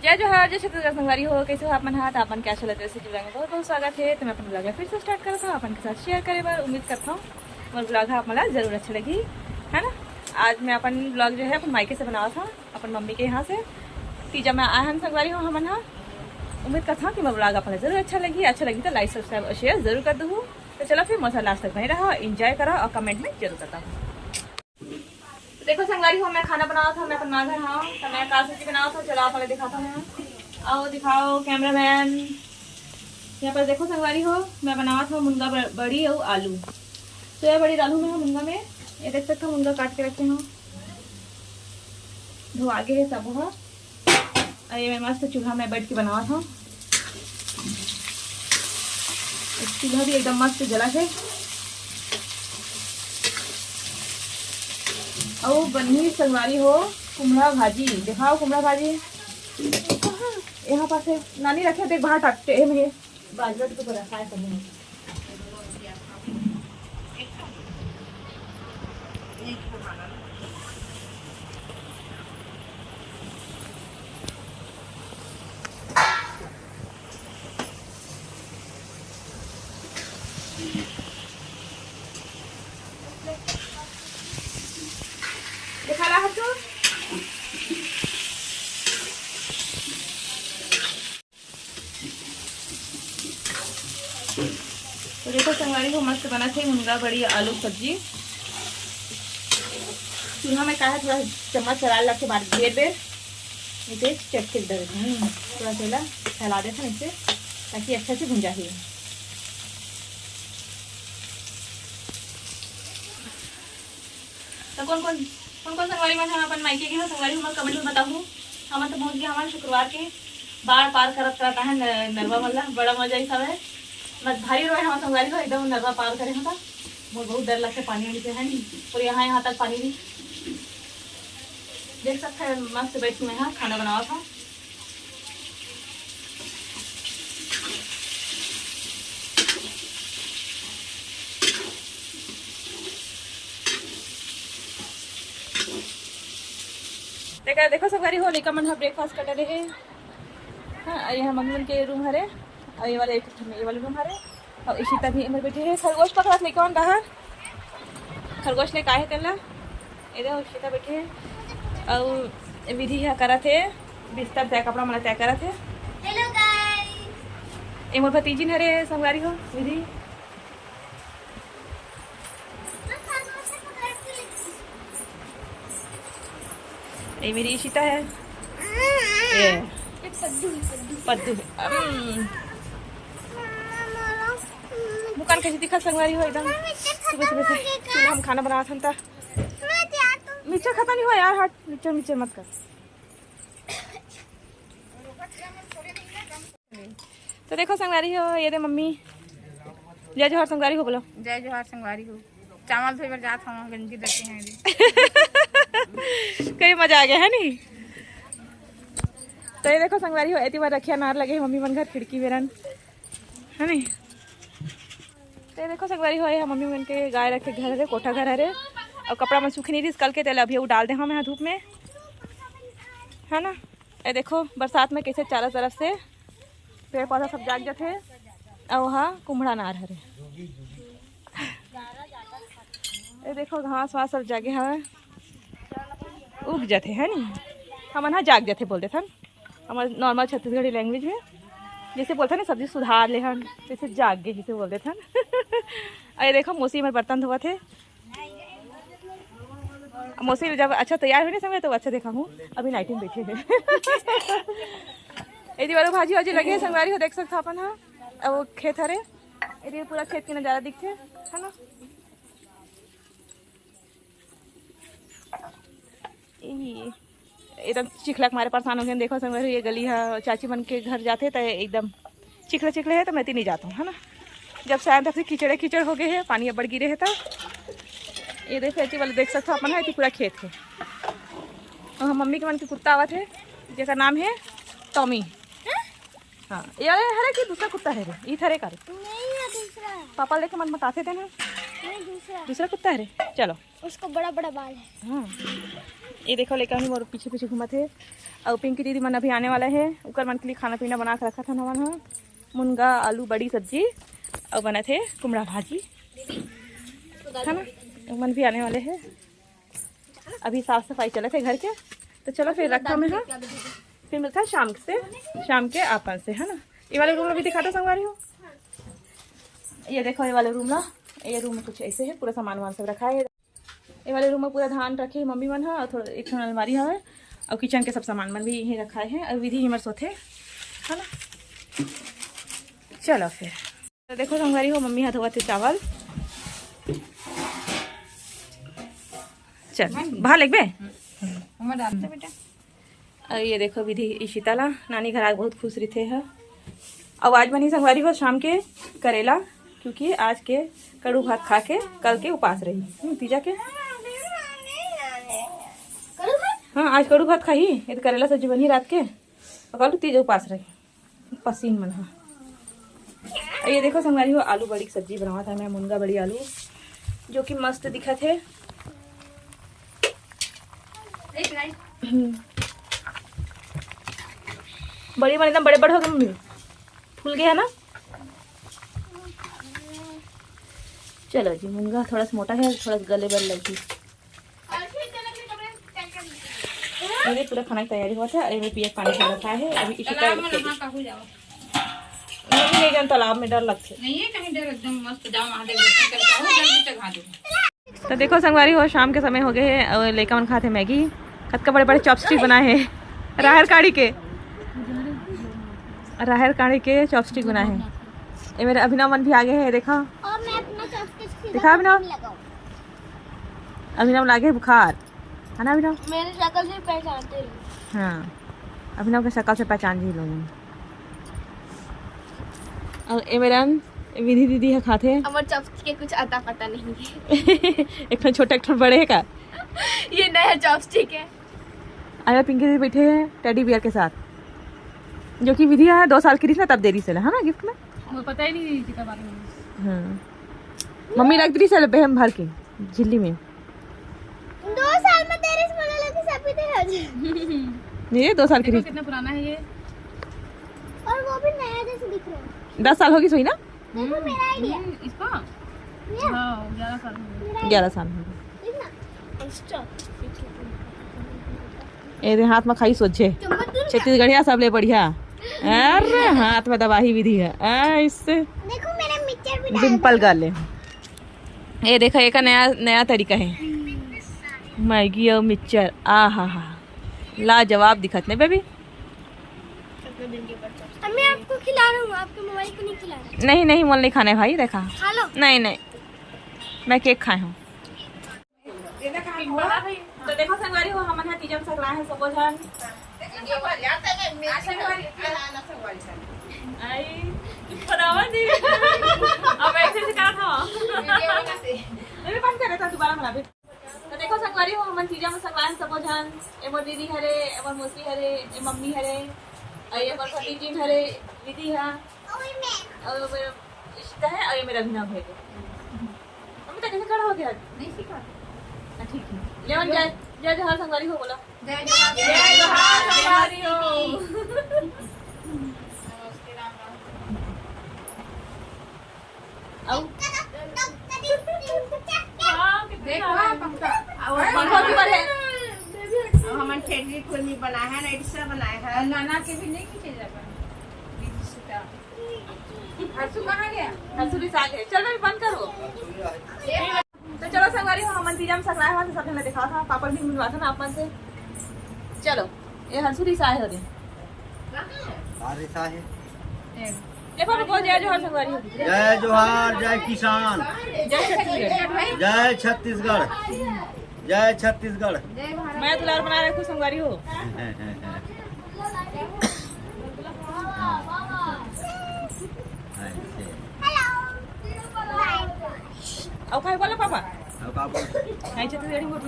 जय जोहार, जय छत्तीसगढ़ संगवारी हो। कैसे हो अपन हाथ अपन क्या चलते से जुड़ेंगे बहुत बहुत स्वागत है। तो मैं अपन ब्लॉग फिर से स्टार्ट कर था अपन के साथ शेयर करे बार उम्मीद करता हूँ और ब्लॉग आप मला जरूर अच्छा लगी है ना। आज मैं अपन ब्लॉग जो है अपन मायके से बनाया था अपन मम्मी के यहाँ से। तीजा मैं आया हम संगवारी हो हमन हाँ उम्मीद करता हूँ कि मैं ब्लॉग अपन जरूर अच्छा लगी तो लाइक सब्सक्राइब और शेयर जरूर कर दूँ। तो चलो फिर मौसम लास्ट तक बने रहा, इंजॉय करा और कमेंट में जरूर करता हूँ। देखो संगवारी हो मैं खाना बनाया था, मैं अपन माँ घर हाँ तो मैं काल सब्जी बनाया था। चलो आप वाले दिखाता हूँ, आओ दिखाओ कैमरामैन। यहाँ पर देखो संगवारी हो मैं बनाया था मुनगा बड़ी और आलू। तो यह बड़ी डालू में मुनगा में ये देख सकते हो मुनगा काट के रखे हो धो आगे है सब हो। ये मैं मस्त चूल्हा में बैठ के बनाया था, चूल्हा भी एकदम मस्त जला है। और बनी संगवारी हो कुमड़ा भाजी, दिखाओ कुमड़ा भाजी यहाँ पास है नानी रखे थे बाहर टाकते मेरे बाजरा तो रखा है सब। दिखा रहा है तो देखो संगवारी को मस्त बना थे मुनगा बड़ी आलू सब्जी। चूल्हा में कहा थोड़ा चम्मच चला लग के बाद घेर बेर नीचे चट के दे थोड़ा तेला फैला देता नीचे ताकि अच्छा से भुंजा ही। तो कौन संगवारी में अपन मायके के संगवारी हम कमेंट में बताऊँ। हम तो पहुँच गया हमारे शुक्रवार के बाढ़ पार करता है नरवा मल्ला बड़ा मजा ही सब है। बस भारी रोए हमारे संगवारी को एकदम नरवा पार करे था बहुत डर लगता है पानी वानी से है नहीं। और यहाँ तक पानी भी देख सकते हैं। मस्त बैठी मैं यहाँ खाना बनावा था। देखो संगवारी हो लेकर मन ब्रेकफास्ट कर रहे हैं। हाँ यहाँ मम्मी के रूम हरे और ये वाले रूम हरे और इसी तभी इमर बैठे हैं। खरगोश पकड़ा ले कौन बाहर खरगोश ले काहे तेला इधर इशिता बैठे हैं और विधि यहाँ करा थे बिस्तर तय कपड़ा मला तय करा थे। हेलो गाइस इमर भतीजी हरे संगवारी हो विधि ये मेरी इशिता है ये पद्दू मुकान कैसे दिखा संगवारी हो एकदम सुबह से हम खाना बना था। मिर्चा खाता नहीं हो यार हट मिर्चर मत कर। तो देखो संगवारी हो ये दे मम्मी जय जोहार संगवारी हो बोलो। जय जोहार संगवारी हो चावल धोए बर जात हूँ गंजी रखे हैं कई मजा आ गया है नी। तो ये देखो संगवारी हो ऐसी बार रखिया नार लगे मम्मी मन घर खिड़की बेरन है नी। तो ये देखो संगवारी हो है मम्मी मन के गाय रखे घर है कोठा घर है और कपड़ा में सूखी नहीं रही कल के तेल अभी वो डाल दे हम यहाँ धूप में है ना। ये देखो बरसात में कैसे चारों तरफ से पेड़ पौधा सब जाग जाते और वहाँ कुम्हड़ा नार हरे। ये देखो घास वास सब जागे हवे उग जाते है नी। हम यहाँ जाग जाते बोलते थे हमारे नॉर्मल छत्तीसगढ़ी लैंग्वेज में जैसे बोलते ना सब्जी सुधार ले हन जैसे जाग गए जिसे बोलते थे। अरे देखो मौसी में बर्तन धोआ थे मौसी जब अच्छा तैयार होने समय तो अच्छा देखा हूँ अभी नाइट में बैठे हैं। यदि वालों भाजी वाजी लगे संगवारी हो देख सकते अपन हाँ अब वो खेत हरे यदि पूरा खेत के नज़ारा दिखते है ना। एकदम चिखला के मारे परेशान हो गए। देखो संगवारी ये गली है चाची मन के घर जाते तो एकदम चिखले है तो मैं तो नहीं जाता हूँ है ना। जब शायद तक से कीचड़ हो गए हैं पानी अब बढ़ गिरे है तो ये देखो ऐसी वाले देख सकते हो अपन है पूरा खेत है। और हम मम्मी के मन के कुत्ता आवा थे जिसका नाम है टॉमी। हाँ ये हरे कि दूसरा कुत्ता है ये थरे का पापा लेके मन बताते थे ना दूसरा कुत्ता है। चलो उसको बड़ा बड़ा बाल है। हाँ ये देखो लेकर हम और पीछे पीछे घुमा थे और पिंकी दीदी मन अभी आने वाला है, उकर मन के लिए खाना पीना बना के रखा था नवन हा, मुनगा आलू बड़ी सब्जी और बना थे कुमड़ा भाजी है ना। मन भी आने वाले हैं, अभी साफ सफाई चले थे घर के। तो चलो फिर रखा मैं हाँ, फिर मिलता है शाम के आपन से है ना। ये वाले रूम में भी दिखाता संगवारी हो, ये देखो ये वाले रूम ना, ये रूम में कुछ ऐसे है, पूरा सामान वामान सब रखा है। ये वाले रूम में पूरा धान रखे मम्मी मन है, और थोड़ा एक अलमारी है और किचन के सब सामान मन भी यहीं रखा है। और विधि हिमर सोते है ना। चलो फिर तो देखो संगवारी हो, मम्मी हाथ धोते चावल। चल बाहर लग बे बेटा। और ये देखो विधि शीतला नानी घर आज बहुत खुश रही थे है। अब आज बनी संगवारी हो शाम के करेला, क्योंकि आज के कड़ू भात खा के कल के उपास रही तीजा के। हाँ आज कड़ू भात खाई, ये तो करेला सब्जी बनी रात के, कल तीजा उपास रही पसीन मन। हाँ ये देखो संगवारी हो, आलू बड़ी सब्जी बनावा था मैं, मुनगा बड़ी आलू, जो कि मस्त दिखा थे। बड़ी बड़ी एकदम बड़े बड़े हो गए, फूल गया ना। चलो जी मुनगा थोड़ा सा मोटा है, थोड़ा सा गले बल लगी। मेरे पूरा खाना की तैयारी हुआ था, अरे मैं पिया पानी से रखा है अभी। इसी नहीं जान तालाब में डर लगते नहीं है, कहीं डर एकदम मस्त जाओ महादेव दर्शन करके आओ, जल्दी तक आ जाओ। तो देखो संगवारी हो, शाम के समय हो गए हैं और लेकर मन खाते मैगी। खत का बड़े बड़े चॉपस्टिक बनाए हैं, राहर काढ़ी के चॉपस्टिक बनाए हैं। ये मेरे अभिनव मन भी आगे है, देखा दिखा अभिनव लागे बुखार है ना। अभिनव मेरी शक्ल से पहचानते हैं। हाँ अभिनव के शक्ल से पहचान जी लोग। और ये मेरा विधि दीदी है खाते हैं। हमारे चॉपस्टिक के कुछ अता पता नहीं है। एक छोटे एक बड़े है का ये नया चॉपस्टिक है। आया पिंकी दीदी बैठे हैं टेडी बियर के साथ, जो कि विधि है 2 साल की थी ना तब दे रही से है ना गिफ्ट में। वो पता ही नहीं थी बारे में। हाँ मम्मी रख दी से बहम भर के झिल्ली में। 2 साल में तेरे से मना लेती सभी थे। ये 2 साल की थी। कितना पुराना है ये, और वो भी नया जैसे दिख रहा है। 10 साल होगी सोई ना। देखो मेरा आईडिया इसका हाँ 11 साल हो गए। 11 साल हो गए। देखना एक्स्ट्रा ए हाथ में खाई सोचे छत्तीसगढ़िया सब ले बढ़िया। अरे हाथ में दबाही विधि है इससे। देखो मेरा मिक्सचर भी डिम्पल गर्ल है ये, देखो एक नया तरीका है मैगी और मिक्सचर। आ हा लाजवाब दिखत नहीं बेबी। मैं आपको खिला रहा हूँ, आपके मोबाइल को नहीं खिला रहा। नहीं मोल नहीं खाने भाई, देखा खा लो। नहीं मैं केक खाए हूँ। तो देखो संगवारी हो, हम यहाँ तीजन सकला है सब जन। अब ऐसे से कहा था नहीं बंद करे था दोबारा बना भी। तो देखो संगवारी हो, हम तीजा में सकला है सब जन। एमर दीदी हरे, एमर मौसी हरे, ए मम्मी हरे, और ये पर भतीजी हरे, विधि है और मेरा रिश्ता है, और ये मेरा अभिनव है। मम्मी तो कैसे खड़ा हो गया? नहीं सीखा। ठीक है लेवन जय जोहार संगवारी हो, बोला जय जोहार संगवारी हो। हमन फेडरी खुरमी बनाए हैं, एडिशनल बनाए हैं। नाना के भी नहीं खींचे जाता। हर्षु कहाँ गया? हर्षु भी साग है। चल मैं बंद करो। तो चलो संगवारी हो, हम तीजा में सकलाए हुआ सब ने देखा था, पापड़ भी मिलवा था ना अपन से। चलो ये हर्षु रिसा है रे रिसा है। देखो रुको, जय जोहार संगवारी हो। जय जोहार, जय किसान, जय छत्तीसगढ़, जय छत्तीसगढ़, जय छत्तीसगढ़। मैं दुलार बना रखू संगवारी हो। और काय बोला पापा? नहीं छत्तीसगढ़ी बोल।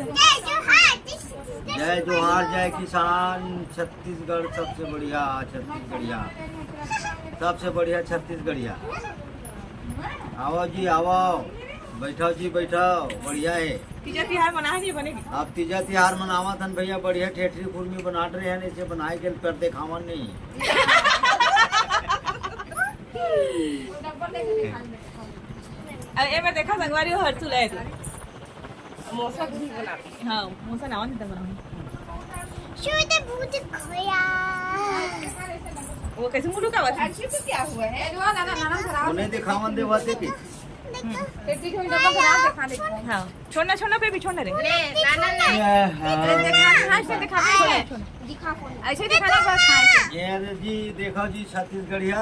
जय जोहार, जय किसान, छत्तीसगढ़ सबसे बढ़िया, छत्तीसगढ़िया सबसे बढ़िया, छत्तीसगढ़िया। आओ जी आओ। बैठाओ जी बैठाओ, बढ़िया है। तीजा तिहार मना है नहीं बनेगी। आप तीजा तिहार मनावा थन भैया, बढ़िया ठेठरी कुर्मी बना रहे हैं, इसे बनाए के पर देखावन नहीं। अब ये मैं देखा संगवारी हो हर चुला है तो मौसा भी बनाते हाँ मोसा नावा नहीं तब शुद्ध भूत खोया। वो कैसे मुड़ू का बात है? अच्छी तो क्या हुआ है उन्हें दिखावन दे बातें की। हाँ छोड़ना छोड़ना पे भी छोड़ना रे ऐसे दिखाना बस हाँ ये जी देखो जी छत्तीसगढ़िया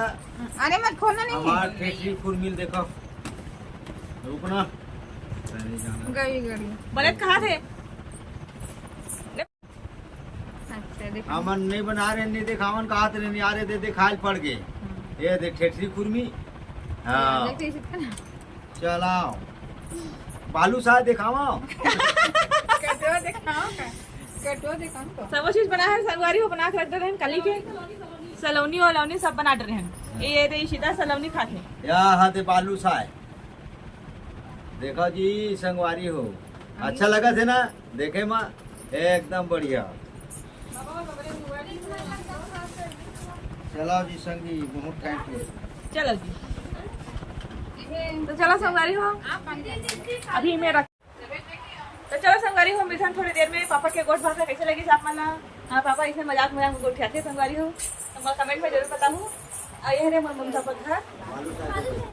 अरे मत खोलना नहीं हमार ठेठरी कुर्मी देखो। रुकना पहले जाना। गई गई बलत कहाँ थे? अच्छा देखो हमन नहीं बना रहे, नहीं दिखावन कहा थे, नहीं आ रहे थे, दिखाल पड़ गए। ये देख ठेठरी कुर्मी। हाँ देखते ही सीखा ना चलाओ बालू साहब दिखावा। कटो दिखाओ का कटो दिखाओ तो सब चीज बना है संगवारी हो बना के रख दे रहे हैं कली के सलौनी और लौनी सब बना दे रहे हैं। ये रे सीधा सलौनी खाते या हाथे बालू साहब देखो जी संगवारी हो, अच्छा लगा थे ना देखे माँ, एकदम बढ़िया। चलाओ जी संगी बहुत टाइम पे। चलो जी तो चलो संगवारी हो अभी मैं रख तो चलो संगवारी हो मिलता थोड़ी देर में। पापा के गोट भाषा कैसे लगी आप मला? हाँ पापा इसे मजाक मजाक गोट खाते संगवारी हो तो मैं कमेंट में जरूर बताऊँ। और यह रे मम्मी का पत्थर बालू साहब